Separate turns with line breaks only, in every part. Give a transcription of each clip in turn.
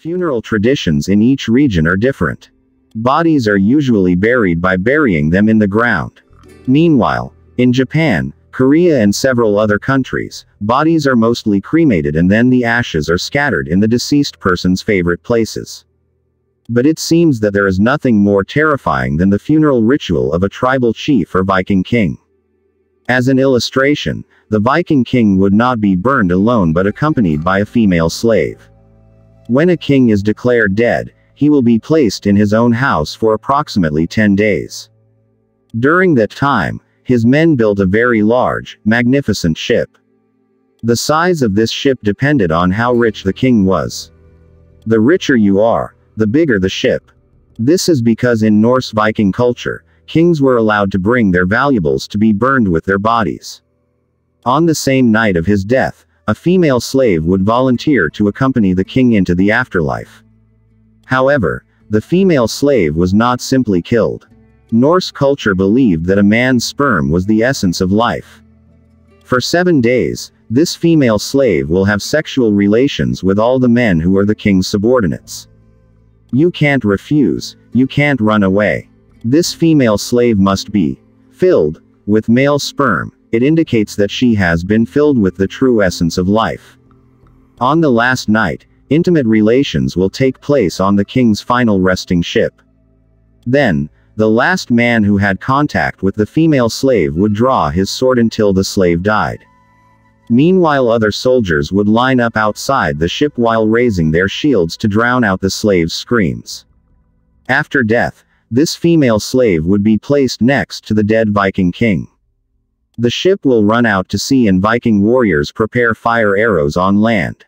Funeral traditions in each region are different. Bodies are usually buried by burying them in the ground. Meanwhile, in Japan, Korea and several other countries, bodies are mostly cremated and then the ashes are scattered in the deceased person's favorite places. But it seems that there is nothing more terrifying than the funeral ritual of a tribal chief or Viking king. As an illustration, the Viking king would not be burned alone but accompanied by a female slave. When a king is declared dead, he will be placed in his own house for approximately 10 days. During that time, his men built a very large, magnificent ship. The size of this ship depended on how rich the king was. The richer you are, the bigger the ship. This is because in Norse Viking culture, kings were allowed to bring their valuables to be burned with their bodies. On the same night of his death, a female slave would volunteer to accompany the king into the afterlife. However, the female slave was not simply killed. Norse culture believed that a man's sperm was the essence of life. For 7 days, this female slave will have sexual relations with all the men who are the king's subordinates. You can't refuse, you can't run away. This female slave must be filled with male sperm. It indicates that she has been filled with the true essence of life. On the last night, intimate relations will take place on the king's final resting ship. Then, the last man who had contact with the female slave would draw his sword until the slave died. Meanwhile, other soldiers would line up outside the ship while raising their shields to drown out the slave's screams. After death, this female slave would be placed next to the dead Viking king. The ship will run out to sea and Viking warriors prepare fire arrows on land.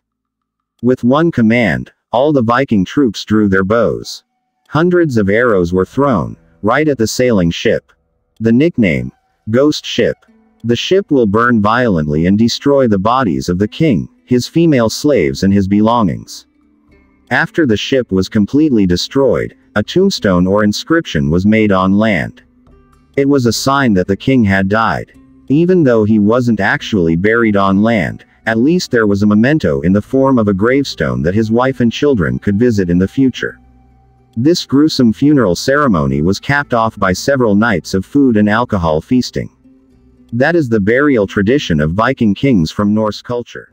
With one command, all the Viking troops drew their bows. Hundreds of arrows were thrown, right at the sailing ship. The nickname, Ghost Ship. The ship will burn violently and destroy the bodies of the king, his female slaves and his belongings. After the ship was completely destroyed, a tombstone or inscription was made on land. It was a sign that the king had died. Even though he wasn't actually buried on land, at least there was a memento in the form of a gravestone that his wife and children could visit in the future. This gruesome funeral ceremony was capped off by several nights of food and alcohol feasting. That is the burial tradition of Viking kings from Norse culture.